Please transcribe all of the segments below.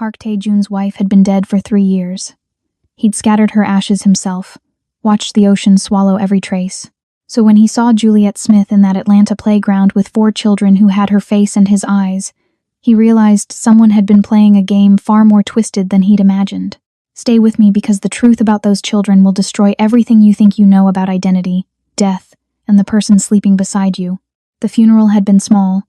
Park Tae-jun's wife had been dead for 3 years. He'd scattered her ashes himself, watched the ocean swallow every trace. So when he saw Juliet Smith in that Atlanta playground with 4 children who had her face and his eyes, he realized someone had been playing a game far more twisted than he'd imagined. Stay with me, because the truth about those children will destroy everything you think you know about identity, death, and the person sleeping beside you. The funeral had been small,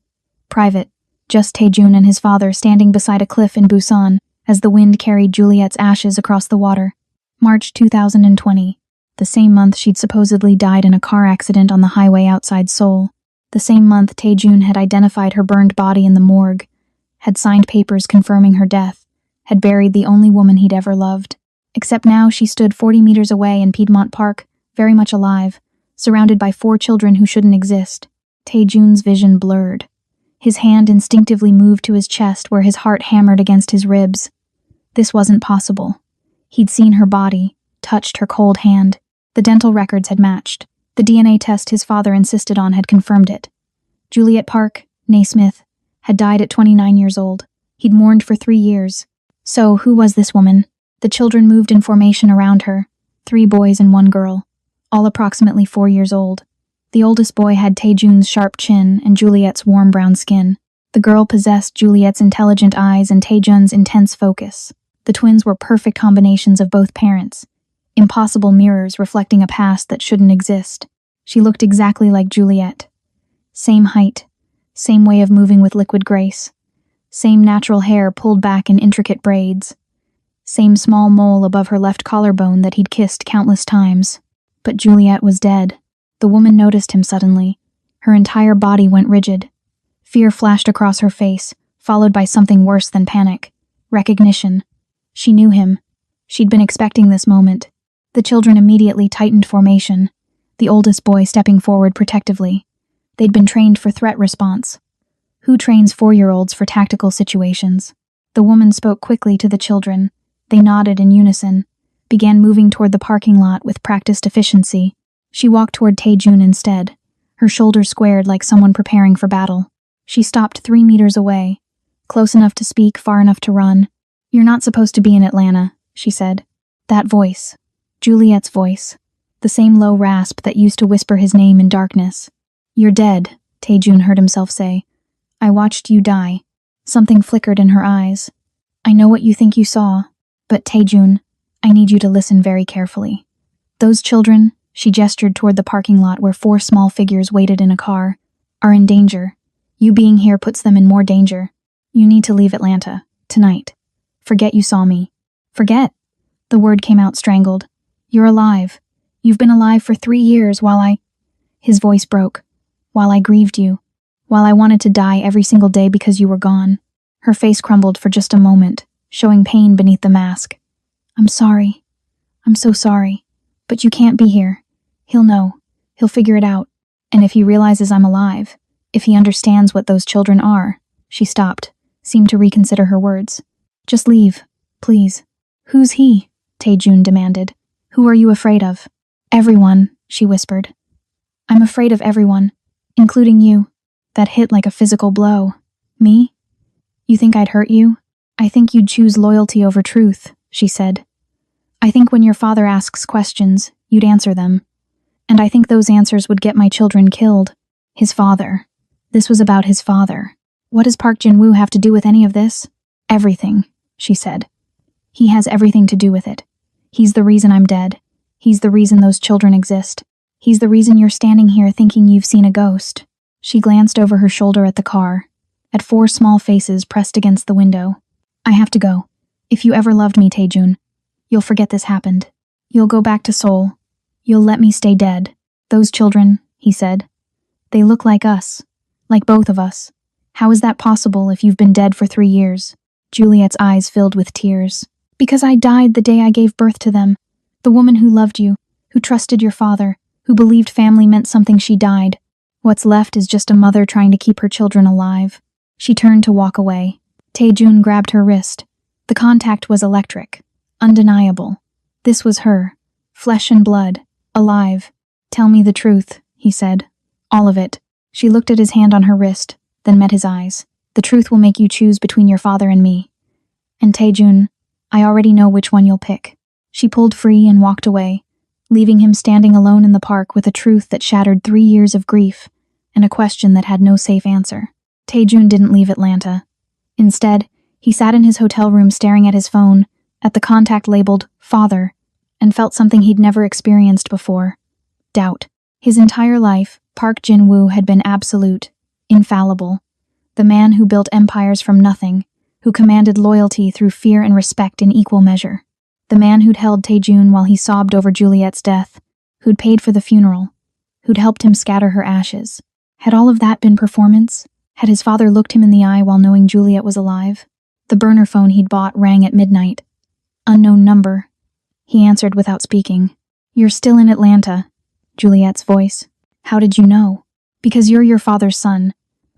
private, just Tae-jun and his father standing beside a cliff in Busan as the wind carried Juliet's ashes across the water. March 2020. The same month she'd supposedly died in a car accident on the highway outside Seoul. The same month Tae-jun had identified her burned body in the morgue, had signed papers confirming her death, had buried the only woman he'd ever loved. Except now she stood 40 meters away in Piedmont Park, very much alive, surrounded by 4 children who shouldn't exist. Tae-jun's vision blurred. His hand instinctively moved to his chest where his heart hammered against his ribs. This wasn't possible. He'd seen her body, touched her cold hand. The dental records had matched. The DNA test his father insisted on had confirmed it. Juliet Park, née Smith, had died at 29 years old. He'd mourned for 3 years. So, who was this woman? The children moved in formation around her, 3 boys and 1 girl, all approximately 4 years old. The oldest boy had Tae-jun's sharp chin and Juliet's warm brown skin. The girl possessed Juliet's intelligent eyes and Tae-jun's intense focus. The twins were perfect combinations of both parents, impossible mirrors reflecting a past that shouldn't exist. She looked exactly like Juliet. Same height, same way of moving with liquid grace, same natural hair pulled back in intricate braids, same small mole above her left collarbone that he'd kissed countless times. But Juliet was dead. The woman noticed him suddenly. Her entire body went rigid. Fear flashed across her face, followed by something worse than panic. Recognition. She knew him. She'd been expecting this moment. The children immediately tightened formation, the oldest boy stepping forward protectively. They'd been trained for threat response. Who trains 4-year-olds for tactical situations? The woman spoke quickly to the children. They nodded in unison, began moving toward the parking lot with practiced efficiency. She walked toward Tae-jun instead, her shoulders squared like someone preparing for battle. She stopped 3 meters away, close enough to speak, far enough to run. "You're not supposed to be in Atlanta," she said. That voice, Juliet's voice, the same low rasp that used to whisper his name in darkness. "You're dead," Tae-jun heard himself say. "I watched you die." Something flickered in her eyes. "I know what you think you saw, but Tae-jun, I need you to listen very carefully. Those children," she gestured toward the parking lot where 4 small figures waited in a car, "are in danger. You being here puts them in more danger. You need to leave Atlanta, tonight. Forget you saw me." "Forget?" The word came out strangled. "You're alive. You've been alive for 3 years while I—" His voice broke. "While I grieved you. While I wanted to die every single day because you were gone." Her face crumbled for just a moment, showing pain beneath the mask. "I'm sorry. I'm so sorry. But you can't be here. He'll know. He'll figure it out. And if he realizes I'm alive, if he understands what those children are—" She stopped, seemed to reconsider her words. "Just leave, please." "Who's he?" Tae-jun demanded. "Who are you afraid of?" "Everyone," she whispered. "I'm afraid of everyone, including you." That hit like a physical blow. "Me? You think I'd hurt you?" "I think you'd choose loyalty over truth," she said. "I think when your father asks questions, you'd answer them. And I think those answers would get my children killed." His father. This was about his father. "What does Park Jin-woo have to do with any of this?" "Everything," she said. "He has everything to do with it. He's the reason I'm dead. He's the reason those children exist. He's the reason you're standing here thinking you've seen a ghost." She glanced over her shoulder at the car, at 4 small faces pressed against the window. "I have to go. If you ever loved me, Tae-jun, you'll forget this happened. You'll go back to Seoul. You'll let me stay dead." "Those children," he said. "They look like us. Like both of us. How is that possible if you've been dead for 3 years?" Juliet's eyes filled with tears. "Because I died the day I gave birth to them. The woman who loved you, who trusted your father, who believed family meant something, she died. What's left is just a mother trying to keep her children alive." She turned to walk away. Tae-jun grabbed her wrist. The contact was electric, undeniable. This was her, flesh and blood, alive. "Tell me the truth," he said. "All of it." She looked at his hand on her wrist, then met his eyes. "The truth will make you choose between your father and me. And Taejun, I already know which one you'll pick. She pulled free and walked away, leaving him standing alone in the park with a truth that shattered 3 years of grief and a question that had no safe answer. Taejun didn't leave Atlanta. Instead, he sat in his hotel room staring at his phone, at the contact labeled Father, and felt something he'd never experienced before. Doubt. His entire life, Park Jin-woo had been absolute, infallible. The man who built empires from nothing, who commanded loyalty through fear and respect in equal measure. The man who'd held Taejun while he sobbed over Juliet's death, who'd paid for the funeral, who'd helped him scatter her ashes. Had all of that been performance? Had his father looked him in the eye while knowing Juliet was alive? The burner phone he'd bought rang at midnight. Unknown number. He answered without speaking. You're still in Atlanta. Juliet's voice. How did you know? Because you're your father's son.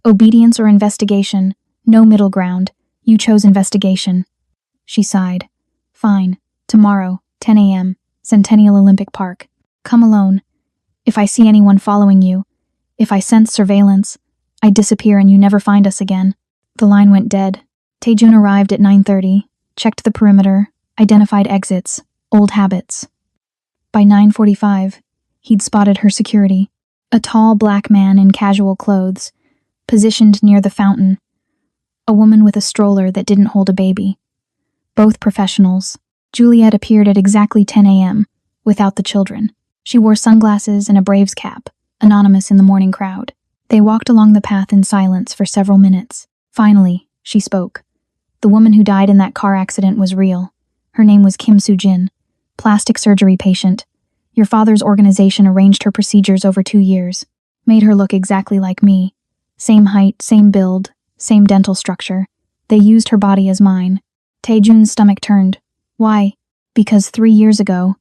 Obedience or investigation, no middle ground. You chose investigation. She sighed. Fine. Tomorrow, 10 a.m., Centennial Olympic Park. Come alone. If I see anyone following you, if I sense surveillance, I disappear and you never find us again. The line went dead. Taejun arrived at 9:30, checked the perimeter, identified exits, old habits. By 9:45, he'd spotted her security, a tall black man in casual clothes, positioned near the fountain, a woman with a stroller that didn't hold a baby. Both professionals. Juliet appeared at exactly 10 a.m., without the children. She wore sunglasses and a Braves cap, anonymous in the morning crowd. They walked along the path in silence for several minutes. Finally, she spoke. The woman who died in that car accident was real. Her name was Kim Soo-jin, plastic surgery patient. Your father's organization arranged her procedures over 2 years, made her look exactly like me. Same height, same build, same dental structure. They used her body as mine. Taejun's stomach turned. Why? Because 3 years ago,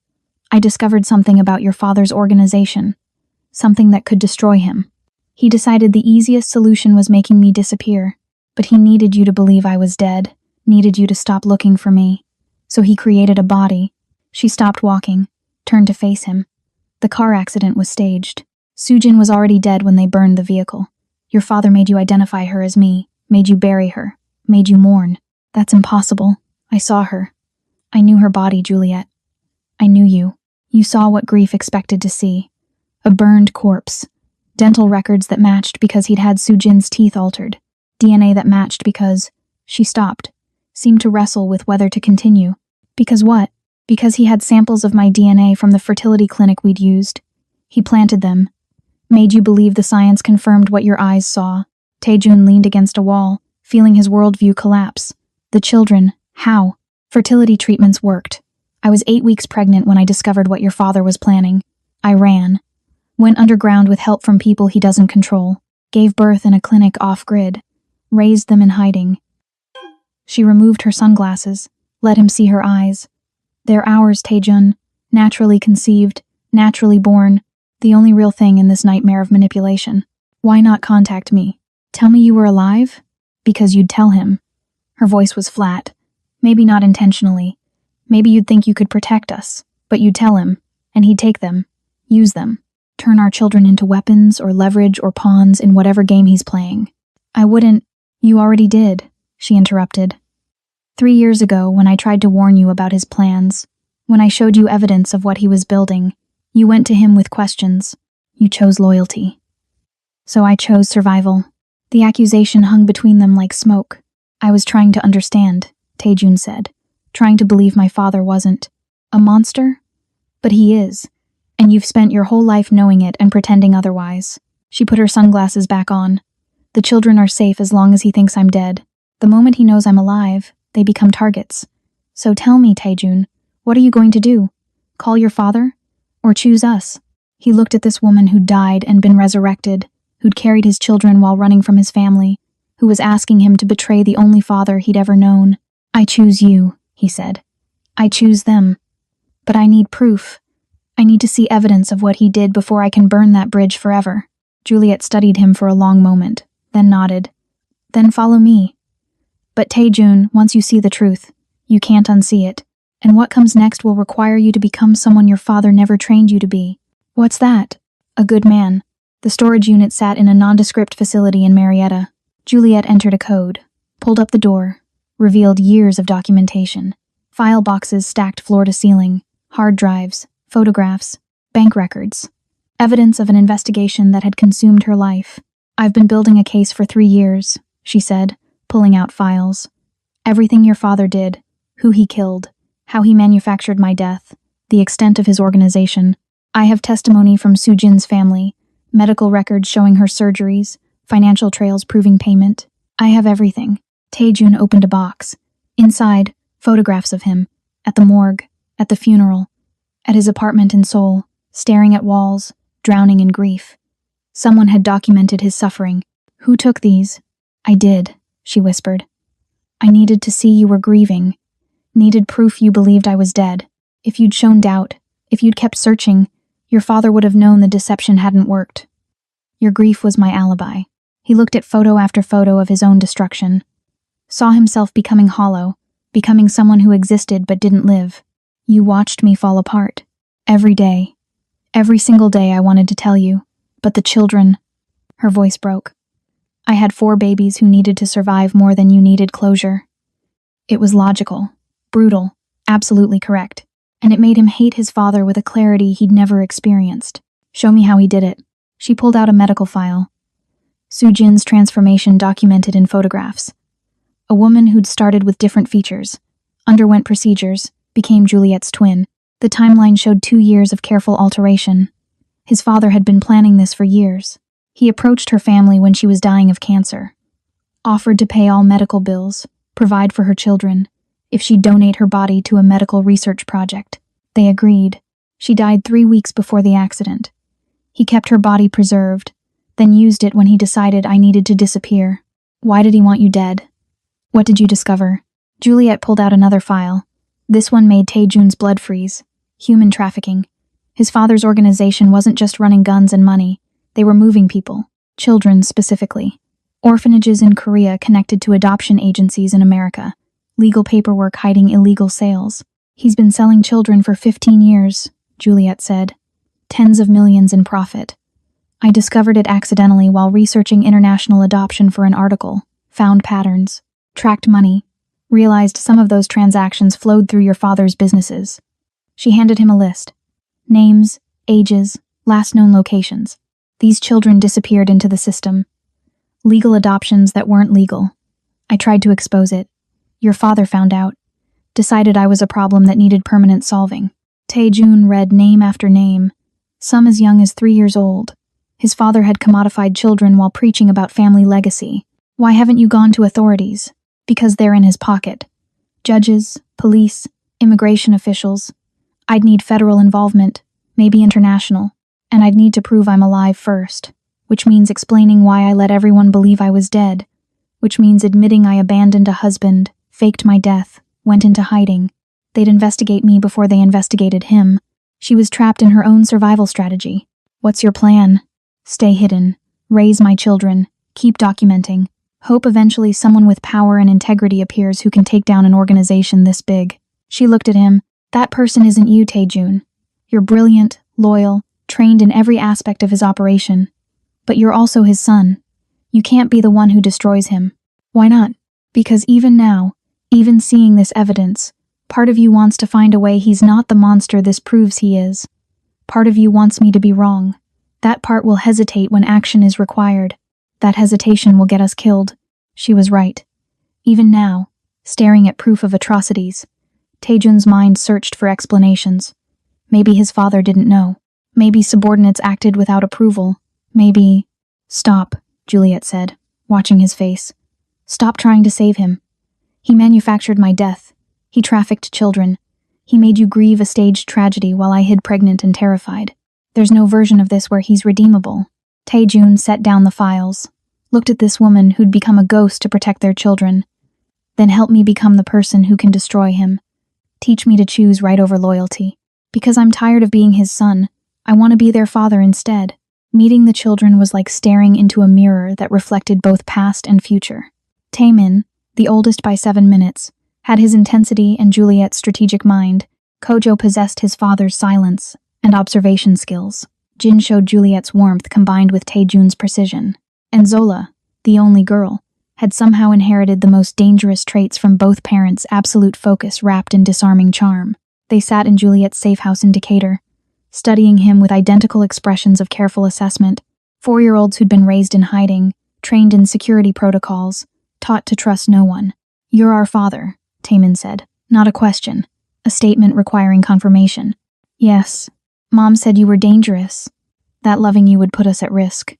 I discovered something about your father's organization. Something that could destroy him. He decided the easiest solution was making me disappear, but he needed you to believe I was dead, needed you to stop looking for me. So he created a body. She stopped walking, turned to face him. The car accident was staged. Soo-jin was already dead when they burned the vehicle. Your father made you identify her as me, made you bury her, made you mourn. That's impossible. I saw her. I knew her body, Juliet. I knew you. You saw what grief expected to see. A burned corpse. Dental records that matched because he'd had Soo-jin's teeth altered. DNA that matched because she stopped, seemed to wrestle with whether to continue. Because what? Because he had samples of my DNA from the fertility clinic we'd used. He planted them. Made you believe the science confirmed what your eyes saw. Taejun leaned against a wall, feeling his worldview collapse. The children, how? Fertility treatments worked. I was 8 weeks pregnant when I discovered what your father was planning. I ran. Went underground with help from people he doesn't control. Gave birth in a clinic off-grid. Raised them in hiding. She removed her sunglasses. Let him see her eyes. They're ours, Taejun. Naturally conceived. Naturally born. The only real thing in this nightmare of manipulation. Why not contact me? Tell me you were alive? Because you'd tell him. Her voice was flat. Maybe not intentionally. Maybe you'd think you could protect us. But you'd tell him. And he'd take them. Use them. Turn our children into weapons or leverage or pawns in whatever game he's playing. I wouldn't. You already did, she interrupted. 3 years ago, when I tried to warn you about his plans, when I showed you evidence of what he was building, you went to him with questions. You chose loyalty. So I chose survival. The accusation hung between them like smoke. I was trying to understand, Taejun said, trying to believe my father wasn't a monster? But he is, and you've spent your whole life knowing it and pretending otherwise. She put her sunglasses back on. The children are safe as long as he thinks I'm dead. The moment he knows I'm alive, they become targets. So tell me, Taejun, what are you going to do? Call your father? Or choose us? He looked at this woman who'd died and been resurrected, who'd carried his children while running from his family, who was asking him to betray the only father he'd ever known. I choose you, he said. I choose them. But I need proof. I need to see evidence of what he did before I can burn that bridge forever. Juliet studied him for a long moment, then nodded. Then follow me. But Taejun, once you see the truth, you can't unsee it. And what comes next will require you to become someone your father never trained you to be. What's that? A good man. The storage unit sat in a nondescript facility in Marietta. Juliet entered a code, pulled up the door, revealed years of documentation. File boxes stacked floor to ceiling, hard drives, photographs, bank records. Evidence of an investigation that had consumed her life. "I've been building a case for 3 years," she said, pulling out files. "Everything your father did, who he killed, how he manufactured my death, the extent of his organization. I have testimony from Sujin's family, medical records showing her surgeries, financial trails proving payment. I have everything." Taejun opened a box. Inside, photographs of him, at the morgue, at the funeral, at his apartment in Seoul, staring at walls, drowning in grief. Someone had documented his suffering. "Who took these?" "I did," she whispered. "I needed to see you were grieving. Needed proof you believed I was dead. If you'd shown doubt, if you'd kept searching, your father would have known the deception hadn't worked. Your grief was my alibi." He looked at photo after photo of his own destruction. Saw himself becoming hollow, becoming someone who existed but didn't live. "You watched me fall apart. Every day. Every single day I wanted to tell you. But the children..." Her voice broke. "I had 4 babies who needed to survive more than you needed closure." It was logical, brutal, absolutely correct. And it made him hate his father with a clarity he'd never experienced. "Show me how he did it." She pulled out a medical file. Sujin's transformation documented in photographs. A woman who'd started with different features, underwent procedures, became Juliet's twin. The timeline showed 2 years of careful alteration. His father had been planning this for years. He approached her family when she was dying of cancer. Offered to pay all medical bills, provide for her children, if she'd donate her body to a medical research project. They agreed. She died 3 weeks before the accident. He kept her body preserved, then used it when he decided I needed to disappear. "Why did he want you dead? What did you discover?" Juliet pulled out another file. This one made Taejun's blood freeze. Human trafficking. His father's organization wasn't just running guns and money. They were moving people, children specifically. Orphanages in Korea connected to adoption agencies in America. Legal paperwork hiding illegal sales. "He's been selling children for 15 years, Juliet said. Tens of millions in profit. I discovered it accidentally while researching international adoption for an article. Found patterns. Tracked money. Realized some of those transactions flowed through your father's businesses." She handed him a list. Names, ages, last known locations. These children disappeared into the system. Legal adoptions that weren't legal. I tried to expose it. Your father found out. Decided I was a problem that needed permanent solving. Taejun read name after name, some as young as 3 years old. His father had commodified children while preaching about family legacy. "Why haven't you gone to authorities?" "Because they're in his pocket. Judges, police, immigration officials. I'd need federal involvement, maybe international, and I'd need to prove I'm alive first, which means explaining why I let everyone believe I was dead, which means admitting I abandoned a husband, faked my death, went into hiding. They'd investigate me before they investigated him." She was trapped in her own survival strategy. "What's your plan?" "Stay hidden, raise my children, keep documenting. Hope eventually someone with power and integrity appears who can take down an organization this big." She looked at him. "That person isn't you, Taejun. You're brilliant, loyal, trained in every aspect of his operation. But you're also his son. You can't be the one who destroys him." "Why not?" "Because even now, even seeing this evidence, part of you wants to find a way he's not the monster this proves he is. Part of you wants me to be wrong. That part will hesitate when action is required. That hesitation will get us killed." She was right. Even now, staring at proof of atrocities, Taejun's mind searched for explanations. Maybe his father didn't know. Maybe subordinates acted without approval. Maybe... "Stop," Juliet said, watching his face. "Stop trying to save him. He manufactured my death. He trafficked children. He made you grieve a staged tragedy while I hid pregnant and terrified. There's no version of this where he's redeemable." Taejun set down the files, looked at this woman who'd become a ghost to protect their children. "Then help me become the person who can destroy him. Teach me to choose right over loyalty. Because I'm tired of being his son, I want to be their father instead." Meeting the children was like staring into a mirror that reflected both past and future. Taemin, the oldest by 7 minutes, had his intensity and Juliet's strategic mind. Kojo possessed his father's silence and observation skills. Jin showed Juliet's warmth combined with Taejun's precision. And Zola, the only girl, had somehow inherited the most dangerous traits from both parents, absolute focus wrapped in disarming charm. They sat in Juliet's safe house in Decatur, studying him with identical expressions of careful assessment. 4-year-olds who'd been raised in hiding, trained in security protocols, taught to trust no one. "You're our father," Taemin said. Not a question, a statement requiring confirmation. "Yes. Mom said you were dangerous, that loving you would put us at risk."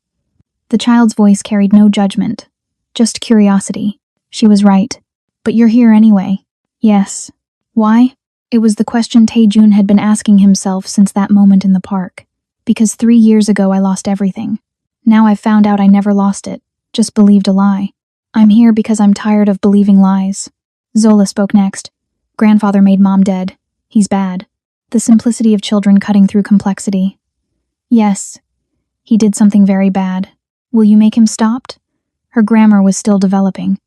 The child's voice carried no judgment, just curiosity. She was right. "But you're here anyway." "Yes." "Why?" It was the question Taejun had been asking himself since that moment in the park. "Because 3 years ago I lost everything. Now I've found out I never lost it, just believed a lie. I'm here because I'm tired of believing lies." Zola spoke next. "Grandfather made Mom dead. He's bad." The simplicity of children cutting through complexity. "Yes, he did something very bad. Will you make him stop?" Her grammar was still developing,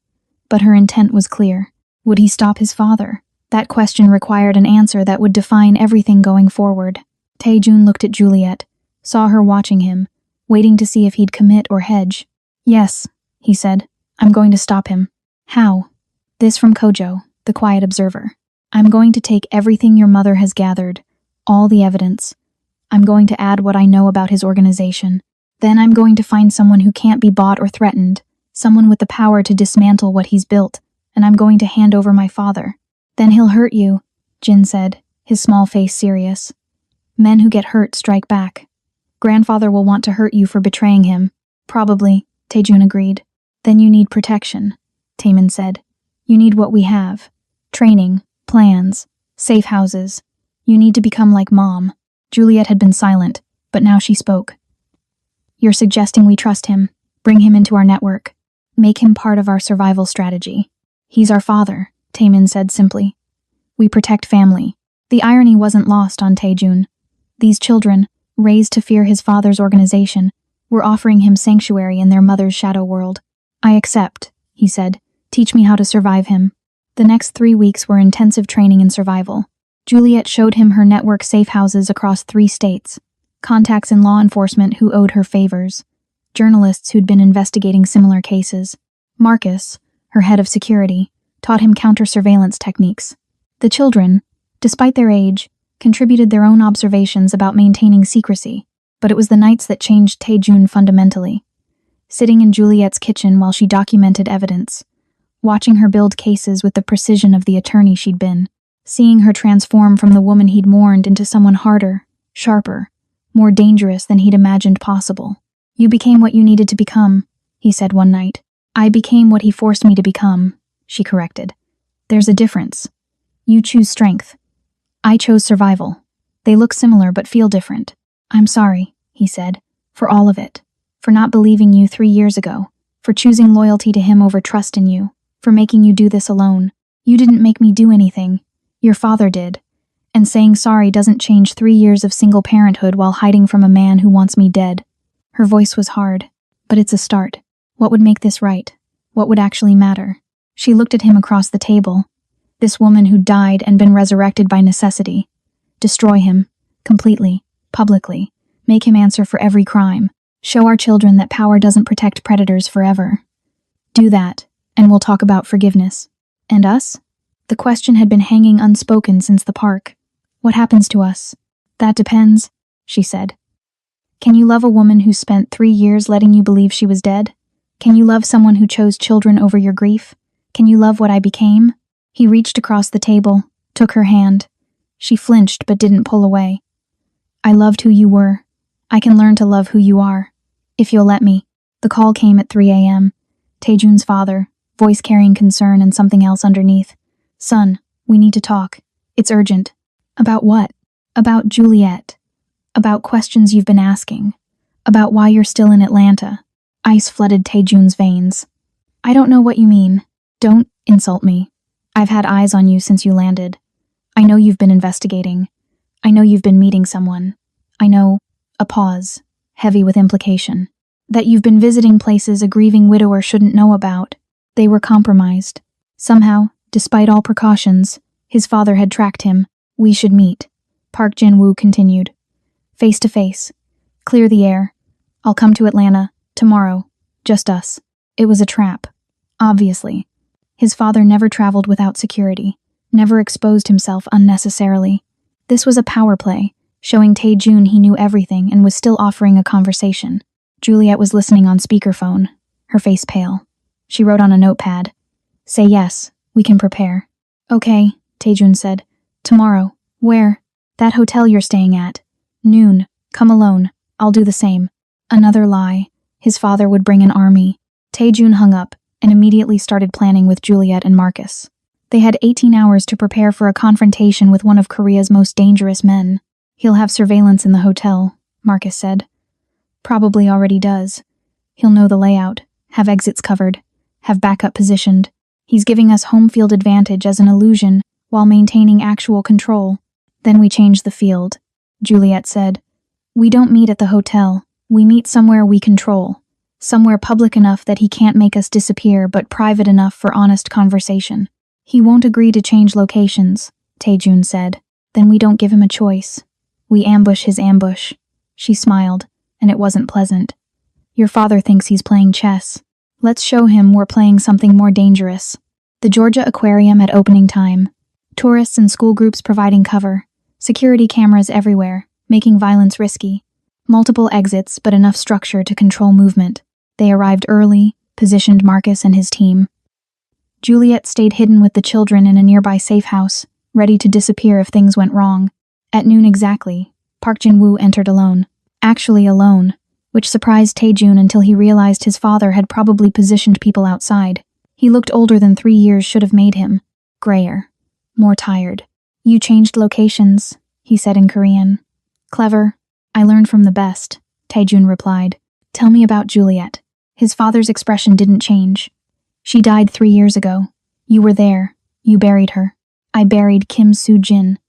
but her intent was clear. Would he stop his father? That question required an answer that would define everything going forward. Taejun looked at Juliet, saw her watching him, waiting to see if he'd commit or hedge. "Yes," he said. "I'm going to stop him." "How?" This from Kojo, the quiet observer. "I'm going to take everything your mother has gathered, all the evidence. I'm going to add what I know about his organization. Then I'm going to find someone who can't be bought or threatened, someone with the power to dismantle what he's built, and I'm going to hand over my father." "Then he'll hurt you," Jin said, his small face serious. "Men who get hurt strike back. Grandfather will want to hurt you for betraying him." "Probably," Taejun agreed. "Then you need protection," Taemin said. "You need what we have. Training, plans, safe houses. You need to become like Mom." Juliet had been silent, but now she spoke. "You're suggesting we trust him, bring him into our network, make him part of our survival strategy." "He's our father," Taemin said simply. "We protect family." The irony wasn't lost on Taejun. These children, raised to fear his father's organization, were offering him sanctuary in their mother's shadow world. "I accept," he said. "Teach me how to survive him." The next 3 weeks were intensive training in survival. Juliet showed him her network safe houses across 3 states, contacts in law enforcement who owed her favors, journalists who'd been investigating similar cases. Marcus, her head of security, taught him counter-surveillance techniques. The children, despite their age, contributed their own observations about maintaining secrecy, but it was the nights that changed Taejun fundamentally. Sitting in Juliet's kitchen while she documented evidence, watching her build cases with the precision of the attorney she'd been, seeing her transform from the woman he'd mourned into someone harder, sharper, more dangerous than he'd imagined possible. "You became what you needed to become," he said one night. "I became what he forced me to become," she corrected. "There's a difference. You choose strength. I chose survival. They look similar but feel different." "I'm sorry," he said, "for all of it. For not believing you 3 years ago. For choosing loyalty to him over trust in you. For making you do this alone. You didn't make me do anything. Your father did. And saying sorry doesn't change 3 years of single parenthood while hiding from a man who wants me dead." Her voice was hard. "But it's a start. What would make this right? What would actually matter?" She looked at him across the table. This woman who died and been resurrected by necessity. Destroy him. Completely. Publicly. Make him answer for every crime. Show our children that power doesn't protect predators forever. Do that, and we'll talk about forgiveness. And us? The question had been hanging unspoken since the park. What happens to us? "That depends," she said. "Can you love a woman who spent 3 years letting you believe she was dead? Can you love someone who chose children over your grief? Can you love what I became?" He reached across the table, took her hand. She flinched but didn't pull away. "I loved who you were. I can learn to love who you are. If you'll let me." The call came at 3 a.m. Taejun's father, voice carrying concern and something else underneath. "Son, we need to talk. It's urgent." "About what?" "About Juliet. About questions you've been asking. About why you're still in Atlanta." Ice flooded Taejun's veins. "I don't know what you mean. Don't insult me. I've had eyes on you since you landed. I know you've been investigating. I know you've been meeting someone. I know," a pause, heavy with implication, "that you've been visiting places a grieving widower shouldn't know about. They were compromised. Somehow, despite all precautions, his father had tracked him. We should meet." Park Jin-woo continued. "Face to face. Clear the air. I'll come to Atlanta, tomorrow. Just us." It was a trap. Obviously. His father never traveled without security, never exposed himself unnecessarily. This was a power play, showing Tae-jun he knew everything and was still offering a conversation. Juliet was listening on speakerphone, her face pale. She wrote on a notepad, "Say yes, we can prepare." "Okay," Tae-jun said. "Tomorrow. Where?" "That hotel you're staying at. Noon. Come alone. I'll do the same." Another lie. His father would bring an army. Tae-jun hung up and immediately started planning with Juliet and Marcus. They had 18 hours to prepare for a confrontation with one of Korea's most dangerous men. "He'll have surveillance in the hotel," Marcus said. "Probably already does. He'll know the layout, have exits covered, have backup positioned. He's giving us home field advantage as an illusion while maintaining actual control." "Then we change the field," Juliet said. "We don't meet at the hotel. We meet somewhere we control. Somewhere public enough that he can't make us disappear, but private enough for honest conversation." "He won't agree to change locations," Tae-jun said. "Then we don't give him a choice. We ambush his ambush." She smiled, and it wasn't pleasant. "Your father thinks he's playing chess. Let's show him we're playing something more dangerous." The Georgia Aquarium at opening time. Tourists and school groups providing cover. Security cameras everywhere, making violence risky. Multiple exits, but enough structure to control movement. They arrived early, positioned Marcus and his team. Juliet stayed hidden with the children in a nearby safe house, ready to disappear if things went wrong. At noon exactly, Park Jin-woo entered alone. Actually alone, which surprised Tae-jun until he realized his father had probably positioned people outside. He looked older than 3 years should have made him. Grayer. More tired. "You changed locations," he said in Korean. "Clever. I learned from the best," Tae-jun replied. "Tell me about Juliet." His father's expression didn't change. "She died 3 years ago. You were there. You buried her. I buried Kim Soo-jin,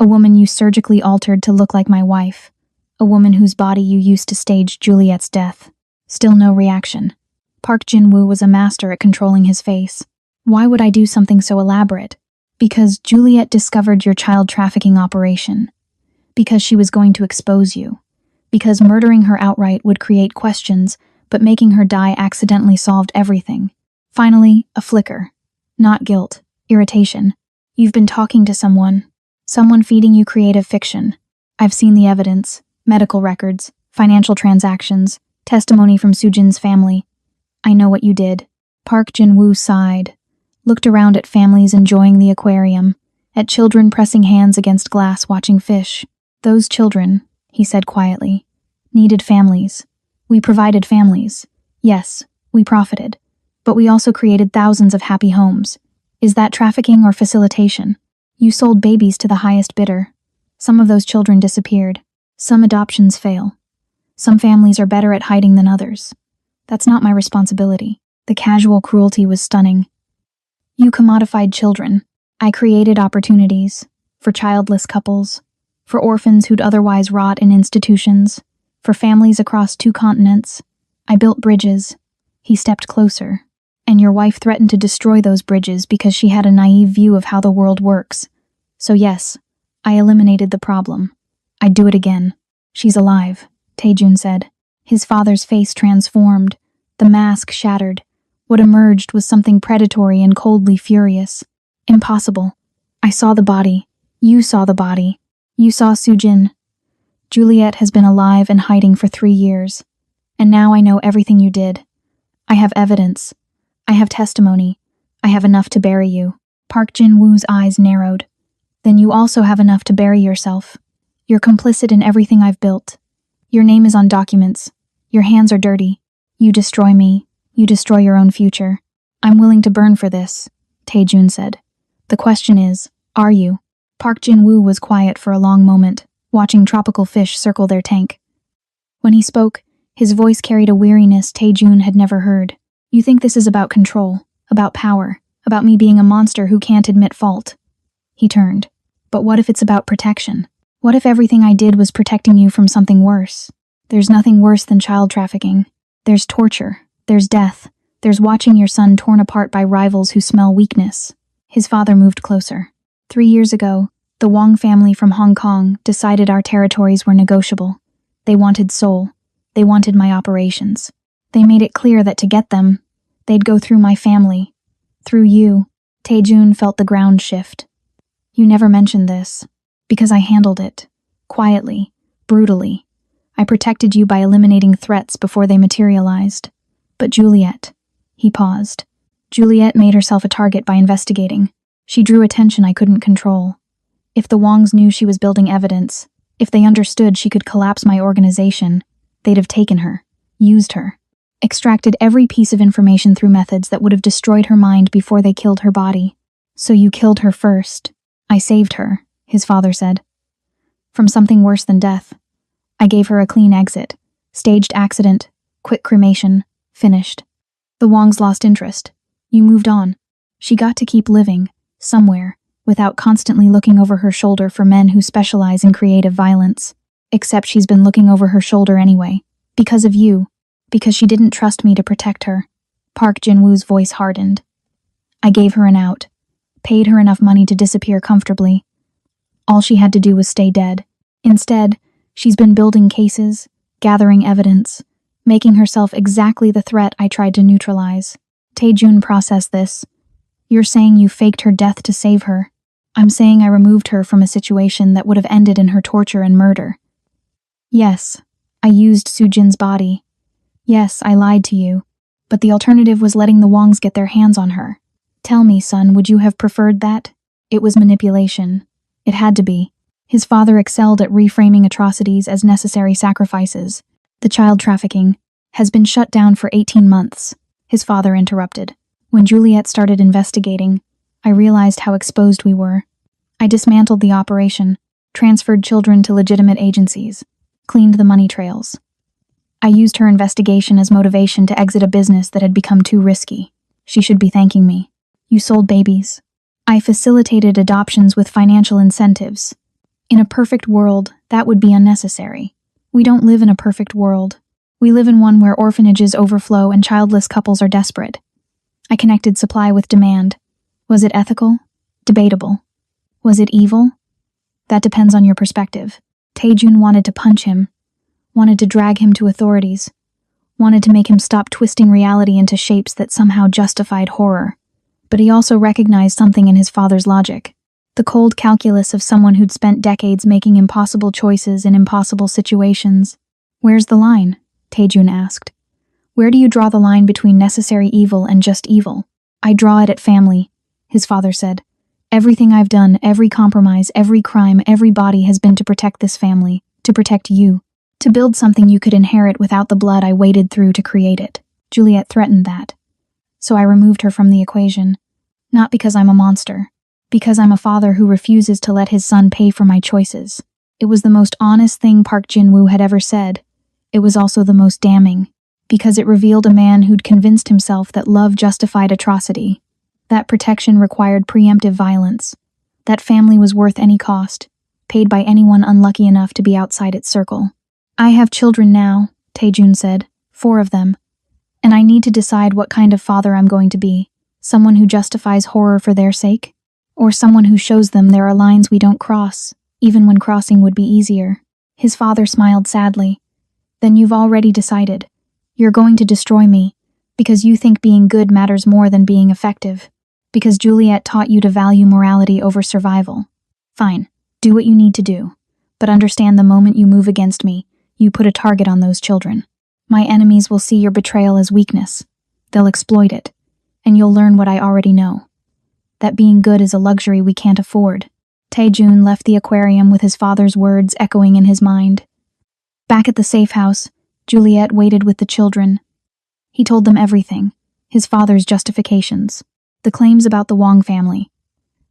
a woman you surgically altered to look like my wife, a woman whose body you used to stage Juliet's death." Still no reaction. Park Jin-woo was a master at controlling his face. "Why would I do something so elaborate?" "Because Juliet discovered your child trafficking operation. Because she was going to expose you. Because murdering her outright would create questions, but making her die accidentally solved everything." Finally, a flicker. Not guilt, irritation. "You've been talking to someone. Someone feeding you creative fiction. I've seen the evidence, medical records, financial transactions, testimony from Soo-jin's family. I know what you did." Park Jin-woo sighed, looked around at families enjoying the aquarium, at children pressing hands against glass watching fish. "Those children," he said quietly, "needed families. We provided families. Yes, we profited. But we also created thousands of happy homes. Is that trafficking or facilitation? You sold babies to the highest bidder. Some of those children disappeared. Some adoptions fail. Some families are better at hiding than others. That's not my responsibility." The casual cruelty was stunning. "You commodified children. I created opportunities. For childless couples. For orphans who'd otherwise rot in institutions. For families across 2 continents. I built bridges." He stepped closer. "And your wife threatened to destroy those bridges because she had a naive view of how the world works. So yes, I eliminated the problem. I'd do it again." "She's alive," Tae-jun said. His father's face transformed. The mask shattered. What emerged was something predatory and coldly furious. "Impossible. I saw the body. You saw the body. You saw Soo-jin. Juliet has been alive and hiding for 3 years. And now I know everything you did. I have evidence. I have testimony. I have enough to bury you." Park Jin-woo's eyes narrowed. "Then you also have enough to bury yourself. You're complicit in everything I've built. Your name is on documents. Your hands are dirty. You destroy me. You destroy your own future. I'm willing to burn for this," Tae-jun said. "The question is, are you?" Park Jin-woo was quiet for a long moment, watching tropical fish circle their tank. When he spoke, his voice carried a weariness Tae-jun had never heard. "You think this is about control, about power, about me being a monster who can't admit fault." He turned. "But what if it's about protection? What if everything I did was protecting you from something worse? There's nothing worse than child trafficking. There's torture. There's death. There's watching your son torn apart by rivals who smell weakness." His father moved closer. 3 years ago, the Wong family from Hong Kong decided our territories were negotiable. They wanted Seoul. They wanted my operations. They made it clear that to get them, They'd go through my family. Through you. Taejun felt the ground shift. You never mentioned this. Because I handled it. Quietly. Brutally. I protected you by eliminating threats before they materialized. But Juliet. He paused. Juliet made herself a target by investigating. She drew attention I couldn't control. If the Wongs knew she was building evidence, if they understood she could collapse my organization, they'd have taken her, used her, extracted every piece of information through methods that would have destroyed her mind before they killed her body. So you killed her first. I saved her, his father said. From something worse than death. I gave her a clean exit. Staged accident, quick cremation, finished. The Wongs lost interest. You moved on. She got to keep living, somewhere, without constantly looking over her shoulder for men who specialize in creative violence. Except she's been looking over her shoulder anyway. Because of you. Because she didn't trust me to protect her. Park Jin-woo's voice hardened. I gave her an out. Paid her enough money to disappear comfortably. All she had to do was stay dead. Instead, she's been building cases, gathering evidence, making herself exactly the threat I tried to neutralize. Taejun processed this. You're saying you faked her death to save her. I'm saying I removed her from a situation that would have ended in her torture and murder. Yes, I used Sujin's body. Yes, I lied to you. But the alternative was letting the Wongs get their hands on her. Tell me, son, would you have preferred that? It was manipulation. It had to be. His father excelled at reframing atrocities as necessary sacrifices. The child trafficking has been shut down for 18 months, his father interrupted. When Juliet started investigating, I realized how exposed we were. I dismantled the operation, transferred children to legitimate agencies, cleaned the money trails. I used her investigation as motivation to exit a business that had become too risky. She should be thanking me. You sold babies. I facilitated adoptions with financial incentives. In a perfect world, that would be unnecessary. We don't live in a perfect world. We live in one where orphanages overflow and childless couples are desperate. I connected supply with demand. Was it ethical? Debatable. Was it evil? That depends on your perspective. Taejun wanted to punch him, wanted to drag him to authorities, wanted to make him stop twisting reality into shapes that somehow justified horror. But he also recognized something in his father's logic. The cold calculus of someone who'd spent decades making impossible choices in impossible situations. Where's the line? Taejun asked. Where do you draw the line between necessary evil and just evil? I draw it at family, his father said. Everything I've done, every compromise, every crime, every body has been to protect this family, to protect you, to build something you could inherit without the blood I waded through to create it. Juliet threatened that. So I removed her from the equation. Not because I'm a monster. Because I'm a father who refuses to let his son pay for my choices. It was the most honest thing Park Jin-woo had ever said. It was also the most damning. Because it revealed a man who'd convinced himself that love justified atrocity. That protection required preemptive violence. That family was worth any cost, paid by anyone unlucky enough to be outside its circle. I have children now, Taejun said, 4 of them. And I need to decide what kind of father I'm going to be. Someone who justifies horror for their sake? Or someone who shows them there are lines we don't cross, even when crossing would be easier. His father smiled sadly. Then you've already decided. You're going to destroy me, because you think being good matters more than being effective. Because Juliet taught you to value morality over survival. Fine, do what you need to do. But understand the moment you move against me, you put a target on those children. My enemies will see your betrayal as weakness. They'll exploit it. And you'll learn what I already know. That being good is a luxury we can't afford. Taejun left the aquarium with his father's words echoing in his mind. Back at the safe house, Juliet waited with the children. He told them everything, his father's justifications, the claims about the Wong family,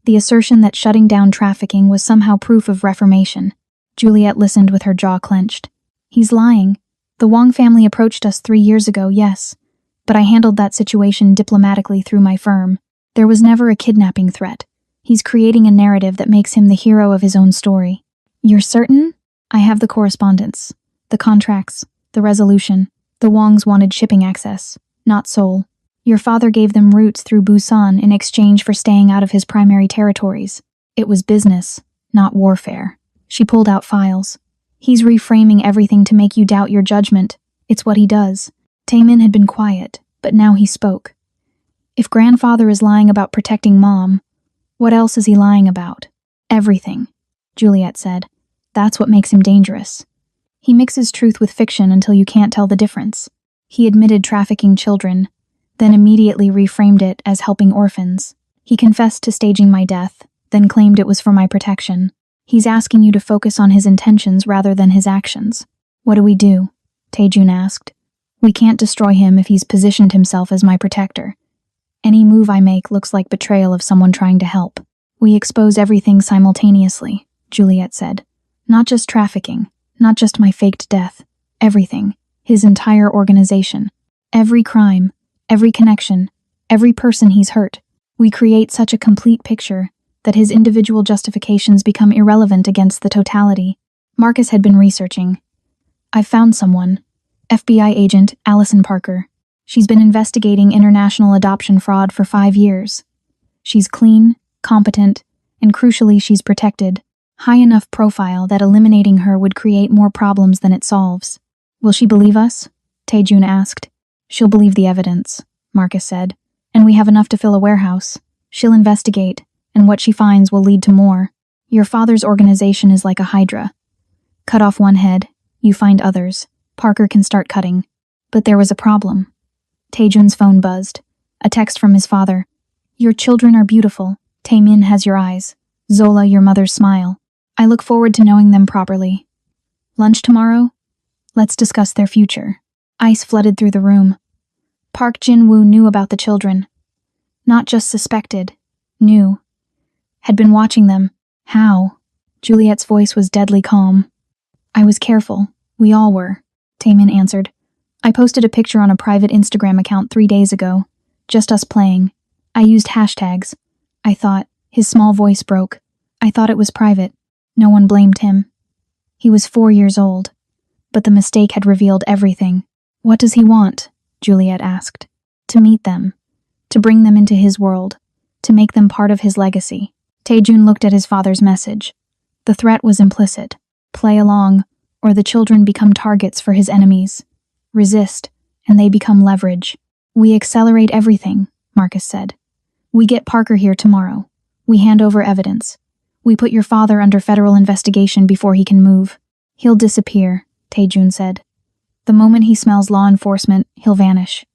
the assertion that shutting down trafficking was somehow proof of reformation. Juliet listened with her jaw clenched. He's lying. The Wong family approached us 3 years ago, yes, but I handled that situation diplomatically through my firm. There was never a kidnapping threat. He's creating a narrative that makes him the hero of his own story. You're certain? I have the correspondence, the contracts, the resolution. The Wongs wanted shipping access, not Seoul. Your father gave them routes through Busan in exchange for staying out of his primary territories. It was business, not warfare. She pulled out files. He's reframing everything to make you doubt your judgment. It's what he does. Taemin had been quiet, but now he spoke. If grandfather is lying about protecting mom, what else is he lying about? Everything, Juliet said. That's what makes him dangerous. He mixes truth with fiction until you can't tell the difference. He admitted trafficking children, then immediately reframed it as helping orphans. He confessed to staging my death, then claimed it was for my protection. He's asking you to focus on his intentions rather than his actions. What do we do? Taejun asked. We can't destroy him if he's positioned himself as my protector. Any move I make looks like betrayal of someone trying to help. We expose everything simultaneously, Juliet said. Not just trafficking, not just my faked death. Everything. His entire organization. Every crime, every connection, every person he's hurt. We create such a complete picture that his individual justifications become irrelevant against the totality. Marcus had been researching. I've found someone. FBI agent Allison Parker. She's been investigating international adoption fraud for 5 years. She's clean, competent, and crucially she's protected. High enough profile that eliminating her would create more problems than it solves. Will she believe us? Taejun asked. She'll believe the evidence, Marcus said. And we have enough to fill a warehouse. She'll investigate, and what she finds will lead to more. Your father's organization is like a hydra. Cut off one head, you find others. Parker can start cutting. But there was a problem. Taejun's phone buzzed. A text from his father. Your children are beautiful. Taemin has your eyes. Zola your mother's smile. I look forward to knowing them properly. Lunch tomorrow? Let's discuss their future. Ice flooded through the room. Park Jin-woo knew about the children. Not just suspected. Knew. Had been watching them. How? Juliet's voice was deadly calm. I was careful. We all were, Taemin answered. I posted a picture on a private Instagram account 3 days ago. Just us playing. I used hashtags. I thought, his small voice broke. I thought it was private. No one blamed him. He was 4 years old. But the mistake had revealed everything. What does he want? Juliet asked. To meet them. To bring them into his world. To make them part of his legacy. Taejun looked at his father's message. The threat was implicit. Play along, or the children become targets for his enemies. Resist, and they become leverage. We accelerate everything, Marcus said. We get Parker here tomorrow. We hand over evidence. We put your father under federal investigation before he can move. He'll disappear, Taejun said. The moment he smells law enforcement, he'll vanish.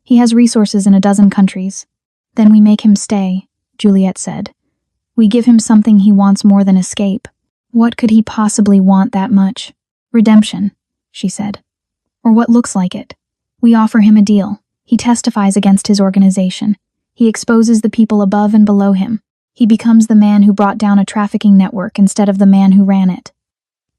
He has resources in 12 countries. Then we make him stay, Juliet said. We give him something he wants more than escape. What could he possibly want that much? Redemption, she said. Or what looks like it. We offer him a deal. He testifies against his organization. He exposes the people above and below him. He becomes the man who brought down a trafficking network instead of the man who ran it.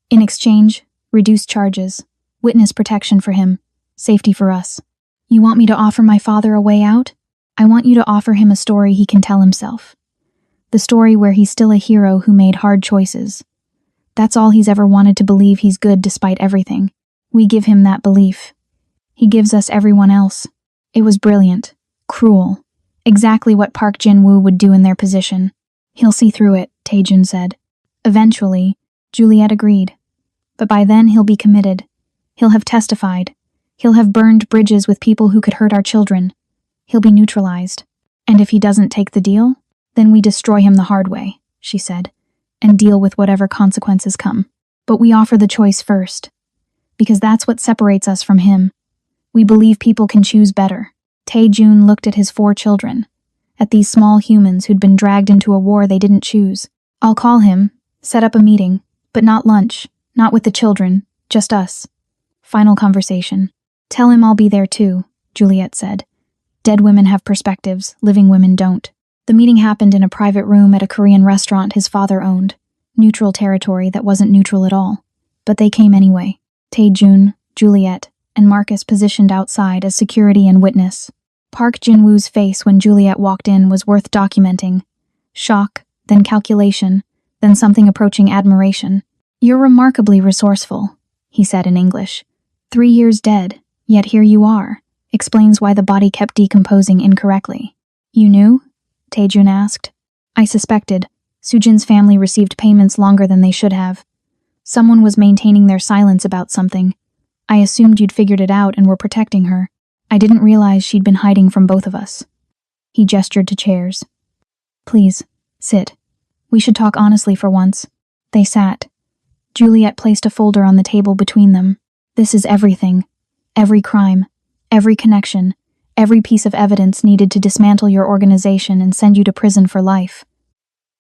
In exchange, reduced charges, witness protection for him, safety for us. You want me to offer my father a way out? I want you to offer him a story he can tell himself. The story where he's still a hero who made hard choices. That's all he's ever wanted to believe he's good despite everything. We give him that belief. He gives us everyone else. It was brilliant. Cruel. Exactly what Park Jin-woo would do in their position. He'll see through it, Taejun said. Eventually, Juliet agreed. But by then he'll be committed. He'll have testified. He'll have burned bridges with people who could hurt our children. He'll be neutralized. And if he doesn't take the deal, then we destroy him the hard way, she said, and deal with whatever consequences come. But we offer the choice first. Because that's what separates us from him. We believe people can choose better. Taejun looked at his 4 children, at these small humans who'd been dragged into a war they didn't choose. I'll call him, set up a meeting, but not lunch, not with the children, just us. Final conversation. Tell him I'll be there too, Juliet said. Dead women have perspectives, living women don't. The meeting happened in a private room at a Korean restaurant his father owned. Neutral territory that wasn't neutral at all. But they came anyway. Taejun, Juliet, and Marcus positioned outside as security and witness. Park Jin-woo's face when Juliet walked in was worth documenting. Shock, then calculation, then something approaching admiration. You're remarkably resourceful, he said in English. 3 years dead, yet here you are. Explains why the body kept decomposing incorrectly. You knew? Taejun asked. I suspected. Sujin's family received payments longer than they should have. Someone was maintaining their silence about something. I assumed you'd figured it out and were protecting her. I didn't realize she'd been hiding from both of us. He gestured to chairs. Please, sit. We should talk honestly for once. They sat. Juliet placed a folder on the table between them. This is everything. Every crime. Every connection. Every piece of evidence needed to dismantle your organization and send you to prison for life.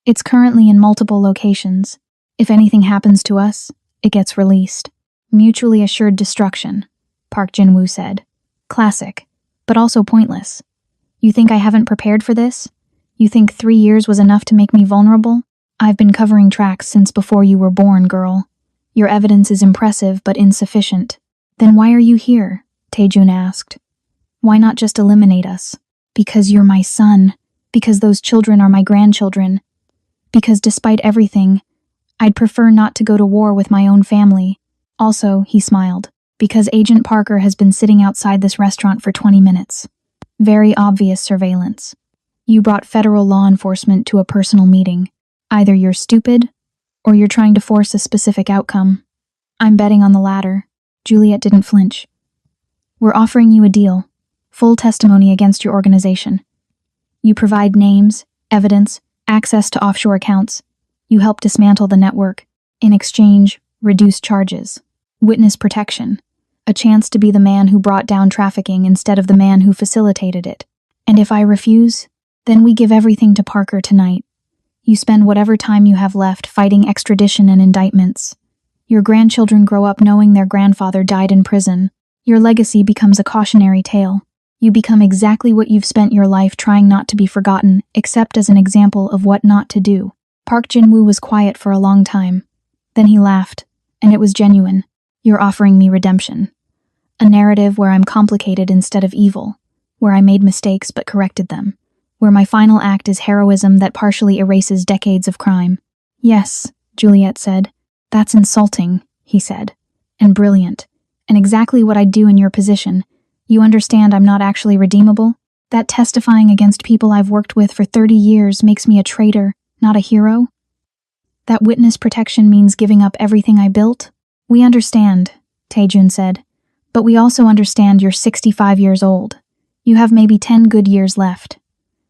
It's currently in multiple locations. If anything happens to us, it gets released. Mutually assured destruction, Park Jin-woo said. Classic, but also pointless. You think I haven't prepared for this? You think 3 years was enough to make me vulnerable? I've been covering tracks since before you were born, girl. Your evidence is impressive but insufficient. Then why are you here? Taejun asked. Why not just eliminate us? Because you're my son. Because those children are my grandchildren. Because despite everything, I'd prefer not to go to war with my own family. Also, he smiled, because Agent Parker has been sitting outside this restaurant for 20 minutes. Very obvious surveillance. You brought federal law enforcement to a personal meeting. Either you're stupid, or you're trying to force a specific outcome. I'm betting on the latter. Juliet didn't flinch. We're offering you a deal. Full testimony against your organization. You provide names, evidence, access to offshore accounts. You help dismantle the network. In exchange, reduced charges. Witness protection. A chance to be the man who brought down trafficking instead of the man who facilitated it. And if I refuse, then we give everything to Parker tonight. You spend whatever time you have left fighting extradition and indictments. Your grandchildren grow up knowing their grandfather died in prison. Your legacy becomes a cautionary tale. You become exactly what you've spent your life trying not to be forgotten, except as an example of what not to do. Park Jin-woo was quiet for a long time. Then he laughed, and it was genuine. You're offering me redemption. A narrative where I'm complicated instead of evil, where I made mistakes but corrected them, where my final act is heroism that partially erases decades of crime. Yes, Juliet said. That's insulting, he said. And brilliant. And exactly what I'd do in your position. You understand I'm not actually redeemable? That testifying against people I've worked with for 30 years makes me a traitor, not a hero? That witness protection means giving up everything I built? We understand, Taejun said. But we also understand you're 65 years old. You have maybe 10 good years left.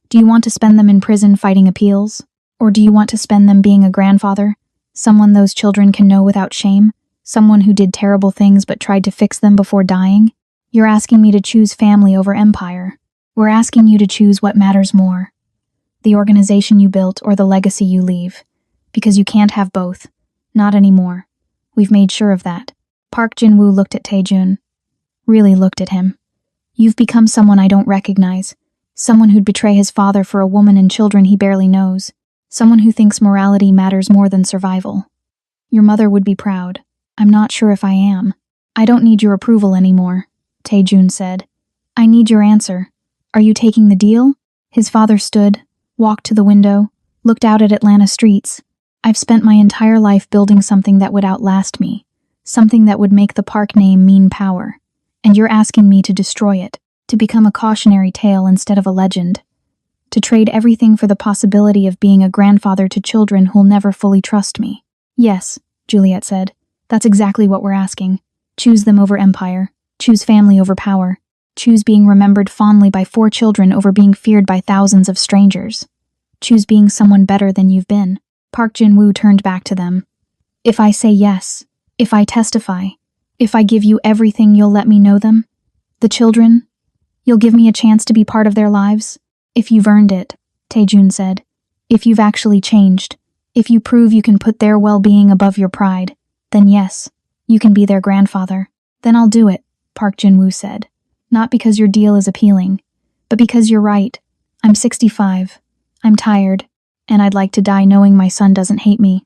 Do you want to spend them in prison fighting appeals? Or do you want to spend them being a grandfather? Someone those children can know without shame? Someone who did terrible things but tried to fix them before dying? You're asking me to choose family over empire. We're asking you to choose what matters more. The organization you built or the legacy you leave. Because you can't have both. Not anymore. We've made sure of that. Park Jin-woo looked at Taejun. Really looked at him. You've become someone I don't recognize. Someone who'd betray his father for a woman and children he barely knows. Someone who thinks morality matters more than survival. Your mother would be proud. I'm not sure if I am. I don't need your approval anymore, Taejun said. I need your answer. Are you taking the deal? His father stood, walked to the window, looked out at Atlanta streets. I've spent my entire life building something that would outlast me. Something that would make the Park name mean power. And you're asking me to destroy it, to become a cautionary tale instead of a legend. To trade everything for the possibility of being a grandfather to children who'll never fully trust me. Yes, Juliet said. That's exactly what we're asking. Choose them over empire. Choose family over power. Choose being remembered fondly by 4 children over being feared by thousands of strangers. Choose being someone better than you've been. Park Jin-woo turned back to them. If I say yes, if I testify, if I give you everything, you'll let me know them? The children? You'll give me a chance to be part of their lives? If you've earned it, Taejun said. If you've actually changed. If you prove you can put their well-being above your pride, then yes, you can be their grandfather. Then I'll do it, Park Jin-woo said. Not because your deal is appealing, but because you're right. I'm 65. I'm tired, and I'd like to die knowing my son doesn't hate me.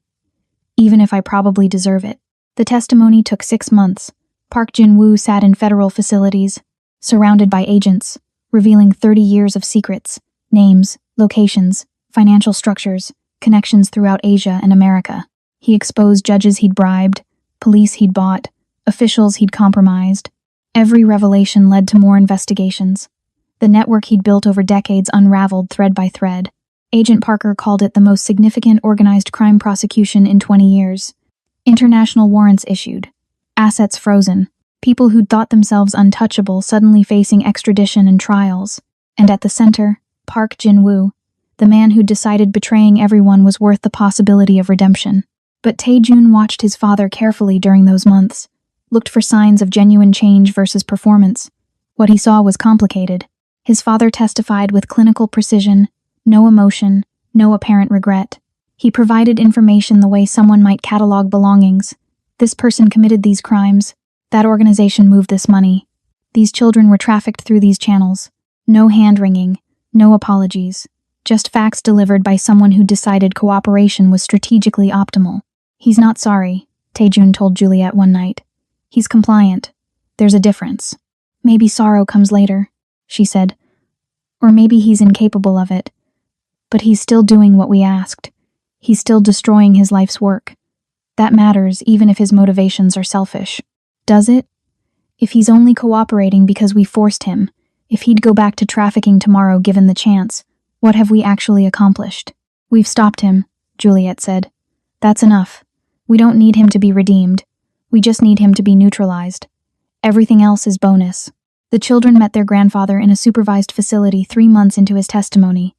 Even if I probably deserve it. The testimony took 6 months. Park Jin-woo sat in federal facilities, surrounded by agents, revealing 30 years of secrets, names, locations, financial structures, connections throughout Asia and America. He exposed judges he'd bribed, police he'd bought, officials he'd compromised. Every revelation led to more investigations. The network he'd built over decades unraveled thread by thread. Agent Parker called it the most significant organized crime prosecution in 20 years. International warrants issued. Assets frozen. People who'd thought themselves untouchable suddenly facing extradition and trials. And at the center, Park Jin-woo, the man who'd decided betraying everyone was worth the possibility of redemption. But Tae-jun watched his father carefully during those months, looked for signs of genuine change versus performance. What he saw was complicated. His father testified with clinical precision, no emotion, no apparent regret. He provided information the way someone might catalog belongings. This person committed these crimes. That organization moved this money. These children were trafficked through these channels. No hand-wringing, no apologies. Just facts delivered by someone who decided cooperation was strategically optimal. He's not sorry, Tae-jun told Juliet one night. He's compliant. There's a difference. Maybe sorrow comes later, she said. Or maybe he's incapable of it. But he's still doing what we asked. He's still destroying his life's work. That matters even if his motivations are selfish. Does it? If he's only cooperating because we forced him, if he'd go back to trafficking tomorrow given the chance, what have we actually accomplished? We've stopped him, Juliet said. That's enough. We don't need him to be redeemed. We just need him to be neutralized. Everything else is bonus. The children met their grandfather in a supervised facility 3 months into his testimony.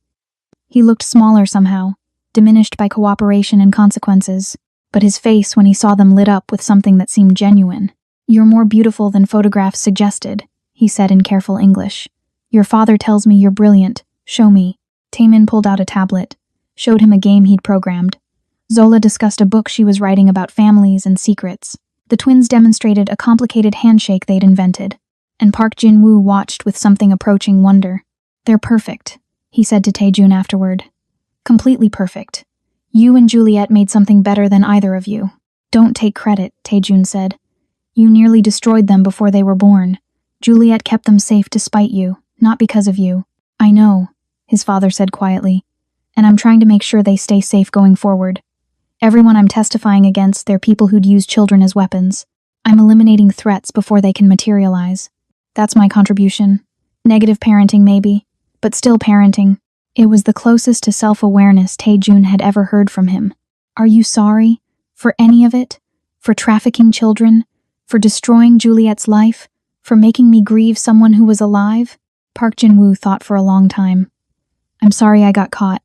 He looked smaller somehow, diminished by cooperation and consequences, but his face when he saw them lit up with something that seemed genuine. You're more beautiful than photographs suggested, he said in careful English. Your father tells me you're brilliant. Show me. Taemin pulled out a tablet, showed him a game he'd programmed. Zola discussed a book she was writing about families and secrets. The twins demonstrated a complicated handshake they'd invented, and Park Jin-woo watched with something approaching wonder. They're perfect, he said to Tae-jun afterward. Completely perfect. You and Juliet made something better than either of you. Don't take credit, Tae-jun said. You nearly destroyed them before they were born. Juliet kept them safe despite you, not because of you. I know, his father said quietly, and I'm trying to make sure they stay safe going forward. Everyone I'm testifying against, they're people who'd use children as weapons. I'm eliminating threats before they can materialize. That's my contribution. Negative parenting maybe, but still parenting. It was the closest to self-awareness Tae-jun had ever heard from him. Are you sorry? For any of it? For trafficking children? For destroying Juliet's life? For making me grieve someone who was alive? Park Jin-woo thought for a long time. I'm sorry I got caught.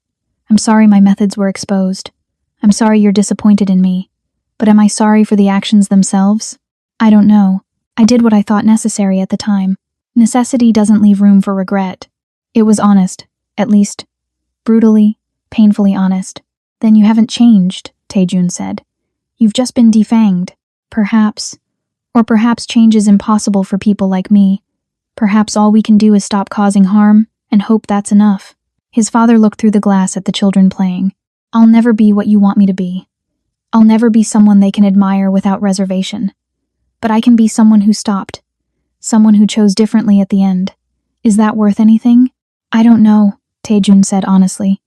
I'm sorry my methods were exposed. I'm sorry you're disappointed in me. But am I sorry for the actions themselves? I don't know. I did what I thought necessary at the time. Necessity doesn't leave room for regret. It was honest, at least, brutally, painfully honest. Then you haven't changed, Tae-jun said. You've just been defanged. Perhaps. Or perhaps change is impossible for people like me. Perhaps all we can do is stop causing harm and hope that's enough. His father looked through the glass at the children playing. I'll never be what you want me to be. I'll never be someone they can admire without reservation. But I can be someone who stopped. Someone who chose differently at the end. Is that worth anything? I don't know, Tae-jun said honestly.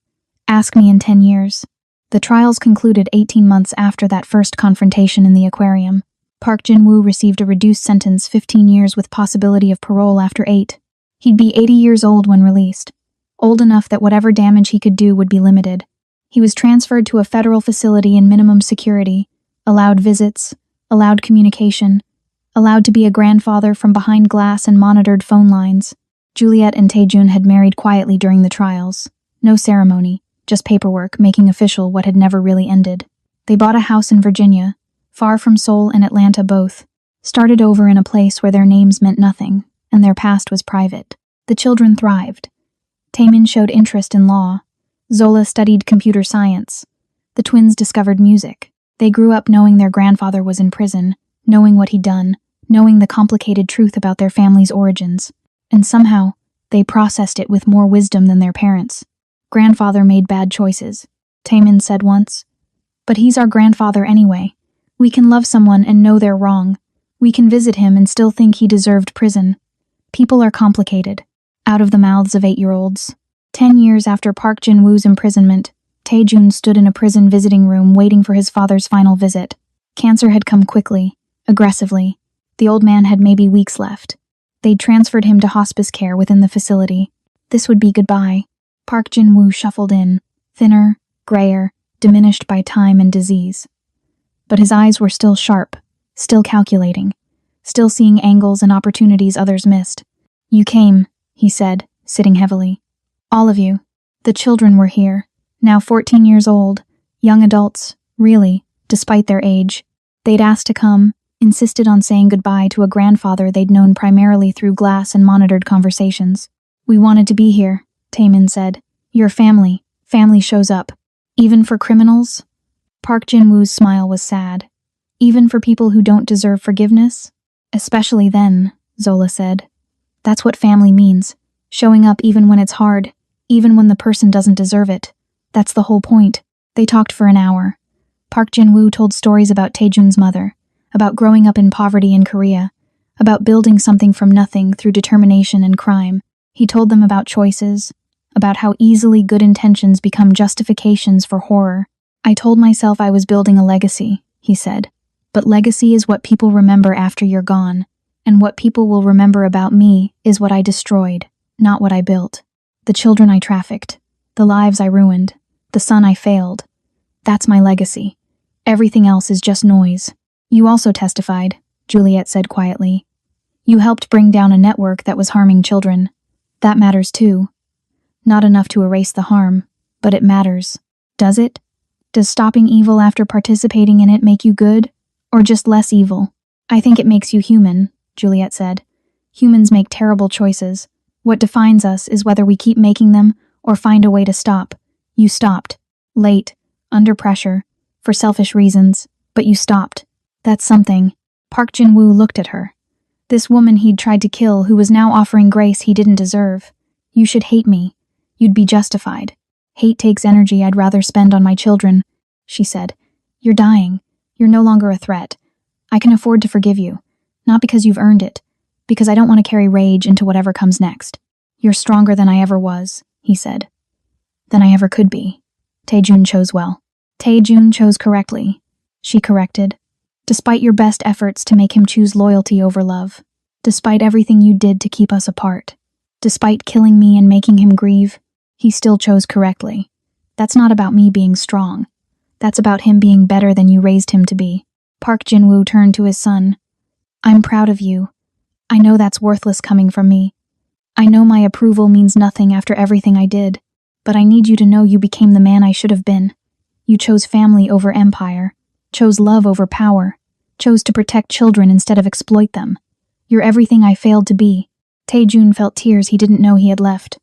Ask me in 10 years. The trials concluded 18 months after that first confrontation in the aquarium. Park Jin-woo received a reduced sentence 15 years with possibility of parole after 8. He'd be 80 years old when released. Old enough that whatever damage he could do would be limited. He was transferred to a federal facility in minimum security, allowed visits, allowed communication, allowed to be a grandfather from behind glass and monitored phone lines. Juliet and Tae-jun had married quietly during the trials. No ceremony, just paperwork making official what had never really ended. They bought a house in Virginia, far from Seoul and Atlanta both, started over in a place where their names meant nothing, and their past was private. The children thrived. Taemin showed interest in law. Zola studied computer science. The twins discovered music. They grew up knowing their grandfather was in prison, knowing what he'd done, knowing the complicated truth about their family's origins. And somehow, they processed it with more wisdom than their parents. Grandfather made bad choices, Taemin said once. But he's our grandfather anyway. We can love someone and know they're wrong. We can visit him and still think he deserved prison. People are complicated. Out of the mouths of 8-year-olds. 10 years after Park Jin-woo's imprisonment, Tae-jun stood in a prison visiting room waiting for his father's final visit. Cancer had come quickly, aggressively. The old man had maybe weeks left. They'd transferred him to hospice care within the facility. This would be goodbye. Park Jin-woo shuffled in, thinner, grayer, diminished by time and disease. But his eyes were still sharp, still calculating, still seeing angles and opportunities others missed. You came, he said, sitting heavily. All of you. The children were here, now 14 years old, young adults, really, despite their age. They'd asked to come, insisted on saying goodbye to a grandfather they'd known primarily through glass and monitored conversations. We wanted to be here, Taemin said. Your family. Family shows up. Even for criminals? Park Jin-woo's smile was sad. Even for people who don't deserve forgiveness? Especially then, Zola said. That's what family means. Showing up even when it's hard, even when the person doesn't deserve it. That's the whole point. They talked for an hour. Park Jin-woo told stories about Taejun's mother, about growing up in poverty in Korea, about building something from nothing through determination and crime. He told them about choices, about how easily good intentions become justifications for horror. I told myself I was building a legacy, he said. But legacy is what people remember after you're gone, and what people will remember about me is what I destroyed, not what I built. The children I trafficked, the lives I ruined, the son I failed. That's my legacy. Everything else is just noise. You also testified, Juliet said quietly. You helped bring down a network that was harming children. That matters too. Not enough to erase the harm, but it matters. Does it? Does stopping evil after participating in it make you good, or just less evil? I think it makes you human, Juliet said. Humans make terrible choices. What defines us is whether we keep making them or find a way to stop. You stopped. Late. Under pressure. For selfish reasons. But you stopped. That's something. Park Jin-woo looked at her. This woman he'd tried to kill who was now offering grace he didn't deserve. You should hate me. You'd be justified. Hate takes energy I'd rather spend on my children, she said. You're dying. You're no longer a threat. I can afford to forgive you. Not because you've earned it. Because I don't want to carry rage into whatever comes next. You're stronger than I ever was, he said. Than I ever could be. Taejun chose well. Taejun chose correctly, she corrected. Despite your best efforts to make him choose loyalty over love. Despite everything you did to keep us apart. Despite killing me and making him grieve, he still chose correctly. That's not about me being strong. That's about him being better than you raised him to be. Park Jin-woo turned to his son. I'm proud of you. I know that's worthless coming from me. I know my approval means nothing after everything I did, but I need you to know you became the man I should have been. You chose family over empire, chose love over power, chose to protect children instead of exploit them. You're everything I failed to be. Taejun felt tears he didn't know he had left.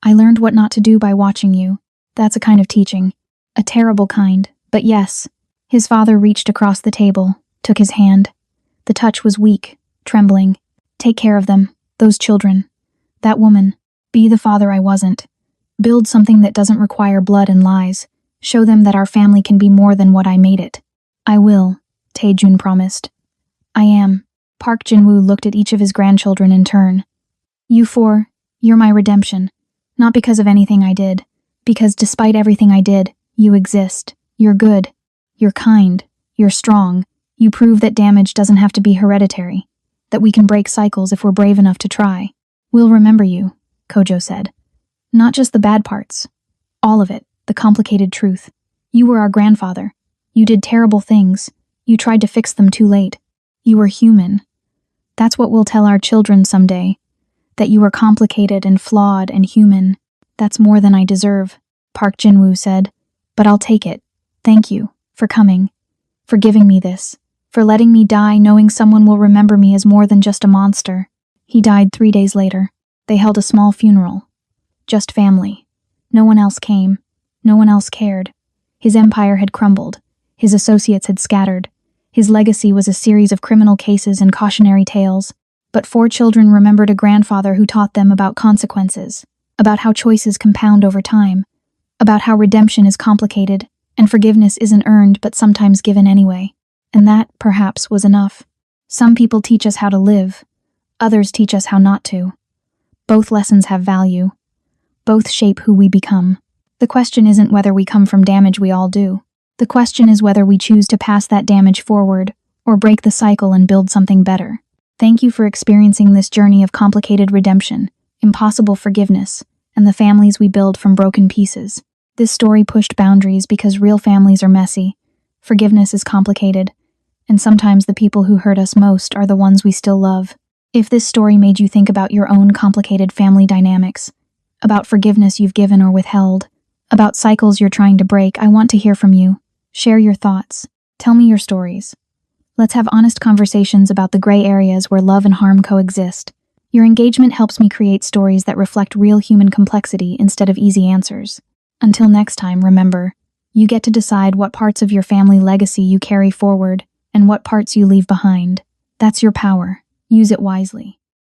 I learned what not to do by watching you. That's a kind of teaching. A terrible kind, but yes. His father reached across the table, took his hand. The touch was weak, trembling. Take care of them, those children. That woman. Be the father I wasn't. Build something that doesn't require blood and lies. Show them that our family can be more than what I made it. I will, Taejun promised. I am. Park Jin-woo looked at each of his grandchildren in turn. You four, you're my redemption. Not because of anything I did. Because despite everything I did, you exist. You're good. You're kind. You're strong. You prove that damage doesn't have to be hereditary. That we can break cycles if we're brave enough to try. We'll remember you, Kojo said. Not just the bad parts. All of it, the complicated truth. You were our grandfather. You did terrible things. You tried to fix them too late. You were human. That's what we'll tell our children someday. That you were complicated and flawed and human. That's more than I deserve, Park Jin-woo said. But I'll take it. Thank you, for coming. For giving me this. For letting me die knowing someone will remember me as more than just a monster. He died 3 days later. They held a small funeral. Just family. No one else came. No one else cared. His empire had crumbled. His associates had scattered. His legacy was a series of criminal cases and cautionary tales. But 4 children remembered a grandfather who taught them about consequences, about how choices compound over time, about how redemption is complicated, and forgiveness isn't earned but sometimes given anyway. And that, perhaps, was enough. Some people teach us how to live. Others teach us how not to. Both lessons have value. Both shape who we become. The question isn't whether we come from damage we all do. The question is whether we choose to pass that damage forward, or break the cycle and build something better. Thank you for experiencing this journey of complicated redemption, impossible forgiveness, and the families we build from broken pieces. This story pushed boundaries because real families are messy. Forgiveness is complicated. And sometimes the people who hurt us most are the ones we still love. If this story made you think about your own complicated family dynamics, about forgiveness you've given or withheld, about cycles you're trying to break. I want to hear from you. Share your thoughts. Tell me your stories. Let's have honest conversations about the gray areas where love and harm coexist. Your engagement helps me create stories that reflect real human complexity instead of easy answers. Until next time, remember, you get to decide what parts of your family legacy you carry forward and what parts you leave behind. That's your power. Use it wisely.